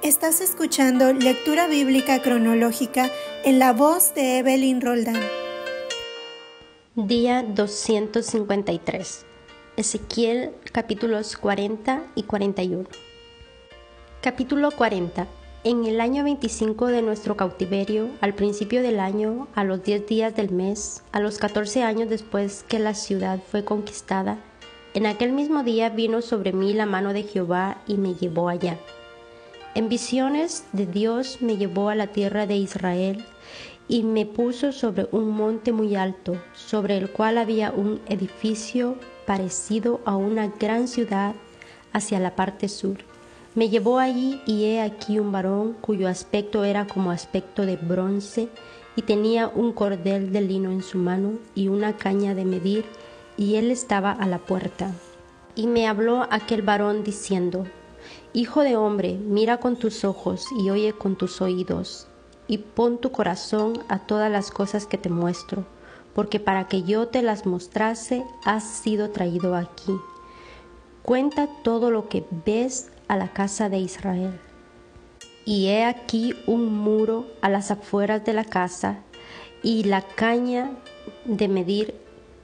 Estás escuchando Lectura Bíblica Cronológica en la voz de Evelyn Roldán. Día 253. Ezequiel capítulos 40 y 41. Capítulo 40. En el año 25 de nuestro cautiverio, al principio del año, a los 10 días del mes, a los 14 años después que la ciudad fue conquistada, en aquel mismo día vino sobre mí la mano de Jehová y me llevó allá. En visiones de Dios me llevó a la tierra de Israel y me puso sobre un monte muy alto, sobre el cual había un edificio parecido a una gran ciudad hacia la parte sur. Me llevó allí y he aquí un varón cuyo aspecto era como aspecto de bronce y tenía un cordel de lino en su mano y una caña de medir, y él estaba a la puerta. Y me habló aquel varón diciendo: Hijo de hombre, mira con tus ojos y oye con tus oídos, y pon tu corazón a todas las cosas que te muestro, porque para que yo te las mostrase has sido traído aquí. Cuenta todo lo que ves a la casa de Israel. Y he aquí un muro a las afueras de la casa, y la caña de medir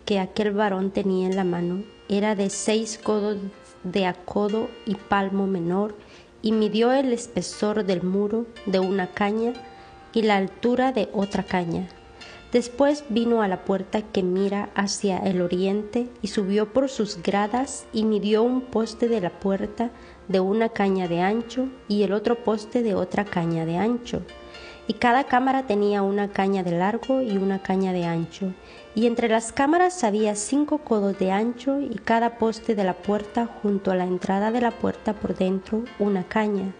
que aquel varón tenía en la mano era de 6 codos de a codo y palmo menor, y midió el espesor del muro de una caña y la altura de otra caña. Después vino a la puerta que mira hacia el oriente y subió por sus gradas y midió un poste de la puerta de una caña de ancho y el otro poste de otra caña de ancho. Y cada cámara tenía una caña de largo y una caña de ancho. Y entre las cámaras había 5 codos de ancho, y cada poste de la puerta junto a la entrada de la puerta por dentro una caña.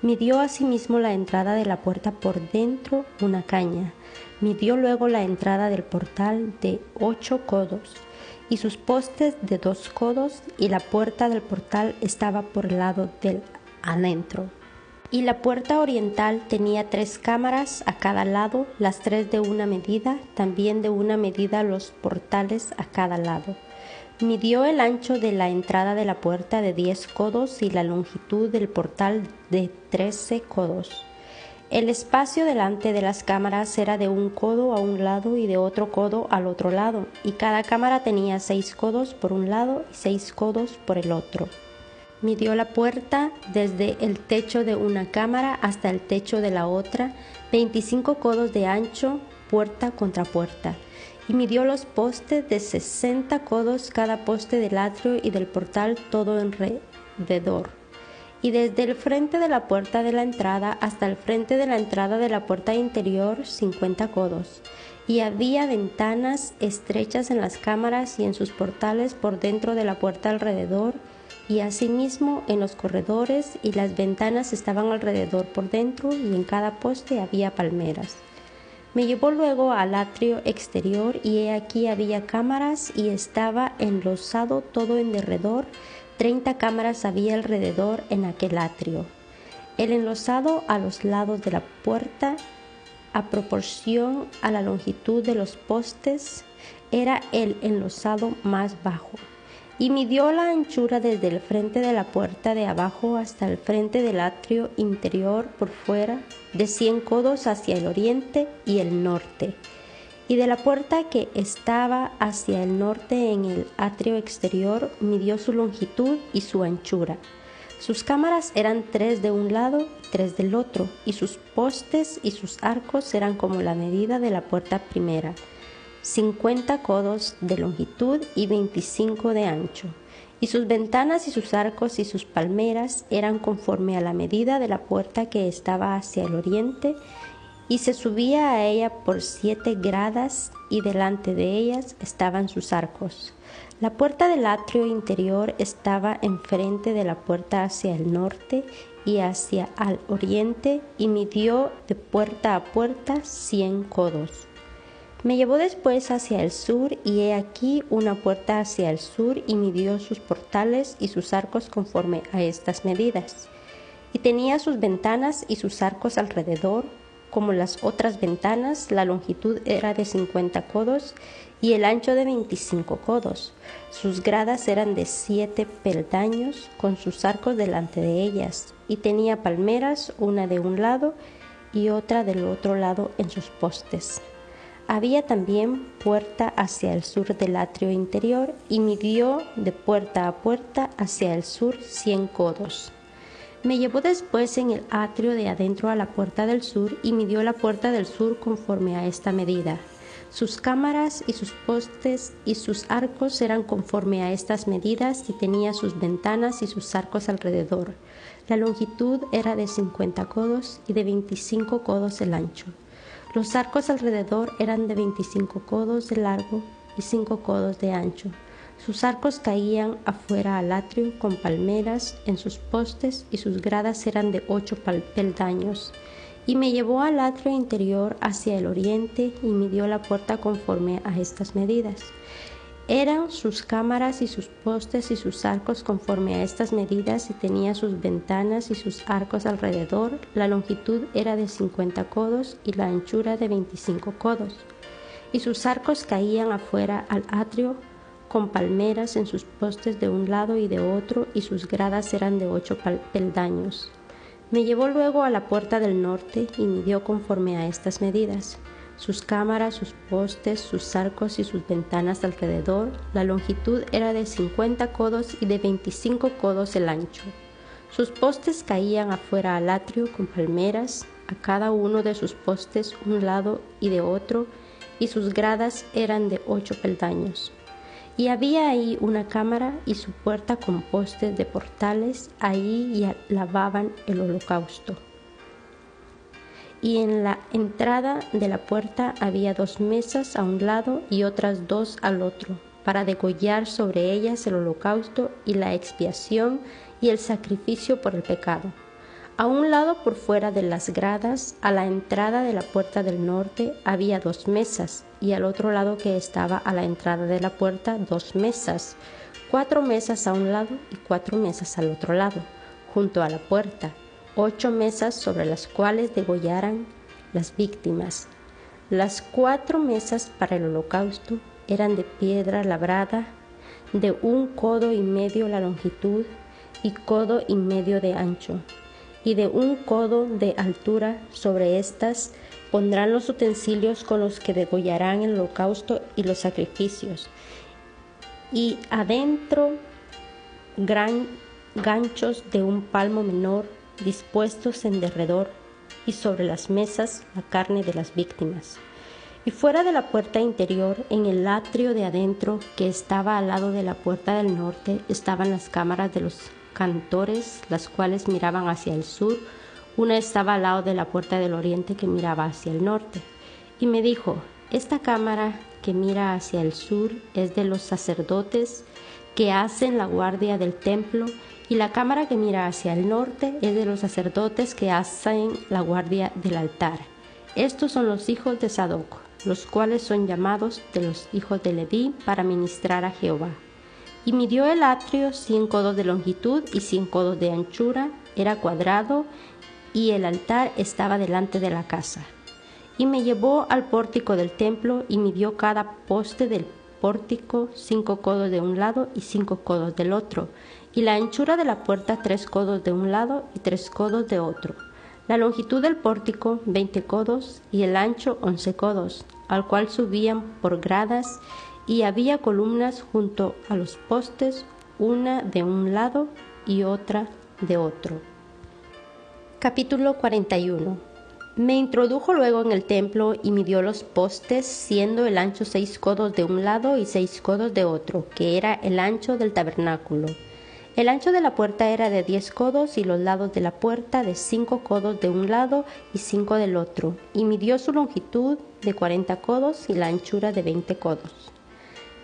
Midió asimismo la entrada de la puerta por dentro una caña. Midió luego la entrada del portal de 8 codos, y sus postes de 2 codos, y la puerta del portal estaba por el lado del adentro. Y la puerta oriental tenía 3 cámaras a cada lado, las 3 de una medida, también de una medida los portales a cada lado. Midió el ancho de la entrada de la puerta de 10 codos y la longitud del portal de 13 codos. El espacio delante de las cámaras era de 1 codo a un lado y de otro codo al otro lado, y cada cámara tenía 6 codos por un lado y 6 codos por el otro. Midió la puerta desde el techo de una cámara hasta el techo de la otra, 25 codos de ancho, puerta contra puerta. Y midió los postes de 60 codos cada poste del atrio y del portal todo alrededor. Y desde el frente de la puerta de la entrada hasta el frente de la entrada de la puerta interior 50 codos. Y había ventanas estrechas en las cámaras y en sus portales por dentro de la puerta alrededor, y asimismo en los corredores, y las ventanas estaban alrededor por dentro, y en cada poste había palmeras. Me llevó luego al atrio exterior, y he aquí había cámaras, y estaba enlosado todo en derredor. 30 cámaras había alrededor en aquel atrio. El enlosado a los lados de la puerta, a proporción a la longitud de los postes, era el enlosado más bajo. Y midió la anchura desde el frente de la puerta de abajo hasta el frente del atrio interior por fuera, de 100 codos hacia el oriente y el norte. Y de la puerta que estaba hacia el norte en el atrio exterior, midió su longitud y su anchura. Sus cámaras eran 3 de un lado y 3 del otro, y sus postes y sus arcos eran como la medida de la puerta primera, 50 codos de longitud y 25 de ancho, y sus ventanas y sus arcos y sus palmeras eran conforme a la medida de la puerta que estaba hacia el oriente, y se subía a ella por 7 gradas, y delante de ellas estaban sus arcos. La puerta del atrio interior estaba enfrente de la puerta hacia el norte y hacia el oriente, y midió de puerta a puerta 100 codos. Me llevó después hacia el sur, y he aquí una puerta hacia el sur, y midió sus portales y sus arcos conforme a estas medidas. Y tenía sus ventanas y sus arcos alrededor, como las otras ventanas. La longitud era de 50 codos y el ancho de 25 codos. Sus gradas eran de 7 peldaños, con sus arcos delante de ellas, y tenía palmeras, una de un lado y otra del otro lado en sus postes. Había también puerta hacia el sur del atrio interior, y midió de puerta a puerta hacia el sur 100 codos. Me llevó después en el atrio de adentro a la puerta del sur, y midió la puerta del sur conforme a esta medida. Sus cámaras y sus postes y sus arcos eran conforme a estas medidas, y tenía sus ventanas y sus arcos alrededor. La longitud era de 50 codos y de 25 codos el ancho. Los arcos alrededor eran de 25 codos de largo y 5 codos de ancho. Sus arcos caían afuera al atrio con palmeras en sus postes, y sus gradas eran de 8 peldaños. Y me llevó al atrio interior hacia el oriente, y midió la puerta conforme a estas medidas. Eran sus cámaras y sus postes y sus arcos conforme a estas medidas, y tenía sus ventanas y sus arcos alrededor. La longitud era de 50 codos y la anchura de 25 codos. Y sus arcos caían afuera al atrio con palmeras en sus postes de un lado y de otro, y sus gradas eran de 8 peldaños. Me llevó luego a la puerta del norte y midió conforme a estas medidas. Sus cámaras, sus postes, sus arcos y sus ventanas alrededor. La longitud era de 50 codos y de 25 codos el ancho. Sus postes caían afuera al atrio con palmeras, a cada uno de sus postes un lado y de otro, y sus gradas eran de 8 peldaños. Y había ahí una cámara y su puerta con postes de portales. Ahí lavaban el holocausto. Y en la entrada de la puerta había 2 mesas a un lado y otras 2 al otro, para degollar sobre ellas el holocausto y la expiación y el sacrificio por el pecado. A un lado, por fuera de las gradas, a la entrada de la puerta del norte, había 2 mesas, y al otro lado, que estaba a la entrada de la puerta, 2 mesas, 4 mesas a un lado y 4 mesas al otro lado, junto a la puerta, 8 mesas sobre las cuales degollaran las víctimas. Las 4 mesas para el holocausto eran de piedra labrada, de 1 codo y medio la longitud y codo y medio de ancho, y de 1 codo de altura. Sobre estas pondrán los utensilios con los que degollarán el holocausto y los sacrificios, y adentro ganchos de 1 palmo menor dispuestos en derredor, y sobre las mesas la carne de las víctimas. Y fuera de la puerta interior, en el atrio de adentro, que estaba al lado de la puerta del norte, estaban las cámaras de los cantores, las cuales miraban hacia el sur. Una estaba al lado de la puerta del oriente, que miraba hacia el norte. Y me dijo: esta cámara que mira hacia el sur es de los sacerdotes que hacen la guardia del templo, y la cámara que mira hacia el norte es de los sacerdotes que hacen la guardia del altar. Estos son los hijos de Sadoc, los cuales son llamados de los hijos de Leví para ministrar a Jehová. Y midió el atrio 100 codos de longitud y 100 codos de anchura, era cuadrado, y el altar estaba delante de la casa. Y me llevó al pórtico del templo, y midió cada poste del pórtico 5 codos de un lado y 5 codos del otro, y la anchura de la puerta 3 codos de un lado y 3 codos de otro. La longitud del pórtico 20 codos y el ancho 11 codos, al cual subían por gradas, y había columnas junto a los postes, una de un lado y otra de otro. Capítulo 41. Me introdujo luego en el templo y midió los postes, siendo el ancho 6 codos de un lado y 6 codos de otro, que era el ancho del tabernáculo. El ancho de la puerta era de 10 codos y los lados de la puerta de 5 codos de un lado y 5 del otro, y midió su longitud de 40 codos y la anchura de 20 codos.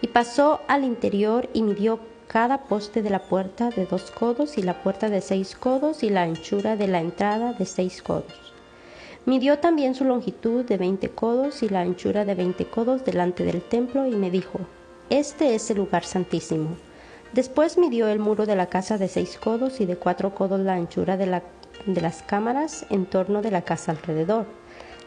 Y pasó al interior y midió cada poste de la puerta de 2 codos y la puerta de 6 codos y la anchura de la entrada de 6 codos. Midió también su longitud de 20 codos y la anchura de 20 codos delante del templo, y me dijo: este es el lugar santísimo. Después midió el muro de la casa de 6 codos y de 4 codos la anchura de las cámaras en torno de la casa alrededor.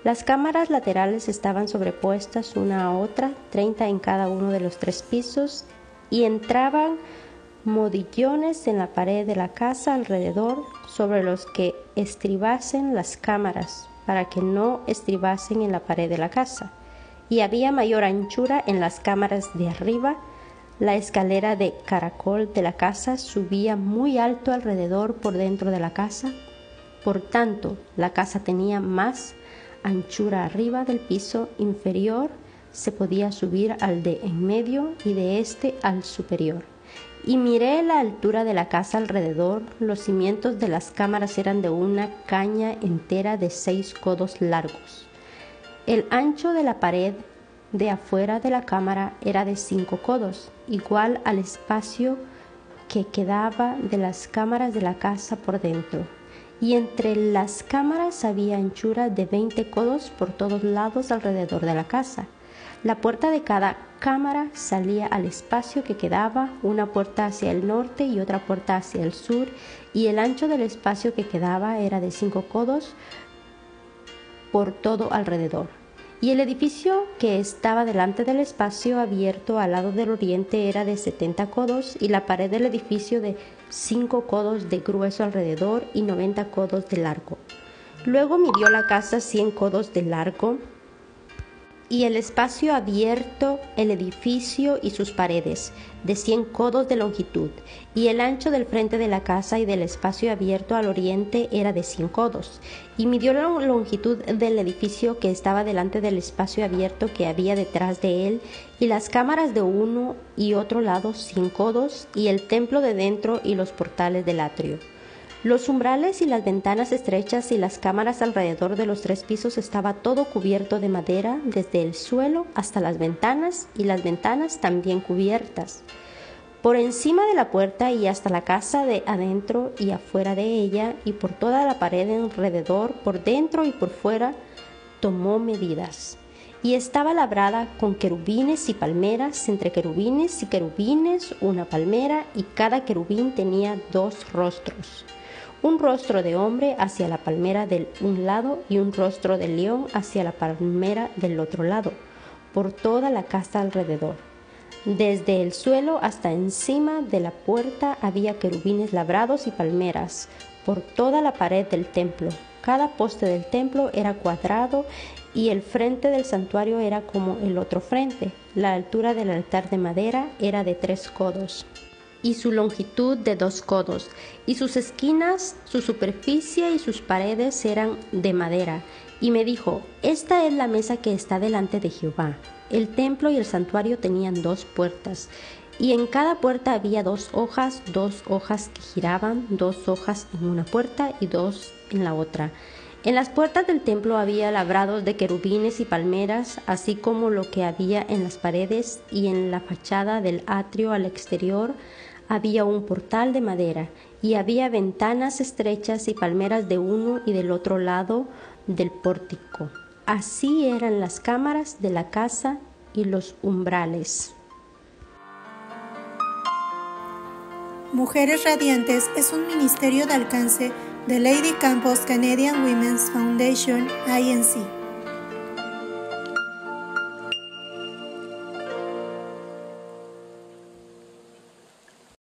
Las cámaras laterales estaban sobrepuestas una a otra, 30 en cada uno de los 3 pisos, y entraban modillones en la pared de la casa alrededor sobre los que estribasen las cámaras, para que no estribasen en la pared de la casa. Y había mayor anchura en las cámaras de arriba. La escalera de caracol de la casa subía muy alto alrededor por dentro de la casa. Por tanto, la casa tenía más anchura arriba del piso inferior, se podía subir al de en medio y de este al superior. Y miré la altura de la casa alrededor. Los cimientos de las cámaras eran de una caña entera de 6 codos largos. El ancho de la pared de afuera de la cámara era de 5 codos, igual al espacio que quedaba de las cámaras de la casa por dentro. Y entre las cámaras había anchura de 20 codos por todos lados alrededor de la casa. La puerta de cada cámara salía al espacio que quedaba, una puerta hacia el norte y otra puerta hacia el sur, y el ancho del espacio que quedaba era de 5 codos por todo alrededor. Y el edificio que estaba delante del espacio abierto al lado del oriente era de 70 codos, y la pared del edificio de 5 codos de grueso alrededor y 90 codos de largo. Luego midió la casa 100 codos de largo, y el espacio abierto, el edificio y sus paredes, de 100 codos de longitud, y el ancho del frente de la casa y del espacio abierto al oriente era de 100 codos, y midió la longitud del edificio que estaba delante del espacio abierto que había detrás de él, y las cámaras de uno y otro lado 100 codos, y el templo de dentro y los portales del atrio. Los umbrales y las ventanas estrechas y las cámaras alrededor de los 3 pisos estaba todo cubierto de madera desde el suelo hasta las ventanas, y las ventanas también cubiertas. Por encima de la puerta y hasta la casa de adentro y afuera de ella, y por toda la pared alrededor, por dentro y por fuera, tomó medidas. Y estaba labrada con querubines y palmeras, entre querubines y querubines una palmera, y cada querubín tenía 2 rostros. Un rostro de hombre hacia la palmera del un lado y un rostro de león hacia la palmera del otro lado, por toda la casa alrededor. Desde el suelo hasta encima de la puerta había querubines labrados y palmeras por toda la pared del templo. Cada poste del templo era cuadrado, y el frente del santuario era como el otro frente. La altura del altar de madera era de 3 codos. Y su longitud de 2 codos, y sus esquinas, su superficie y sus paredes eran de madera. Y me dijo: esta es la mesa que está delante de Jehová. El templo y el santuario tenían 2 puertas, y en cada puerta había 2 hojas que giraban, 2 hojas en una puerta y 2 en la otra. En las puertas del templo había labrados de querubines y palmeras, así como lo que había en las paredes, y en la fachada del atrio al exterior había un portal de madera, y había ventanas estrechas y palmeras de uno y del otro lado del pórtico. Así eran las cámaras de la casa y los umbrales. Mujeres Radiantes es un ministerio de alcance de Lady Campos Canadian Women's Foundation, INC.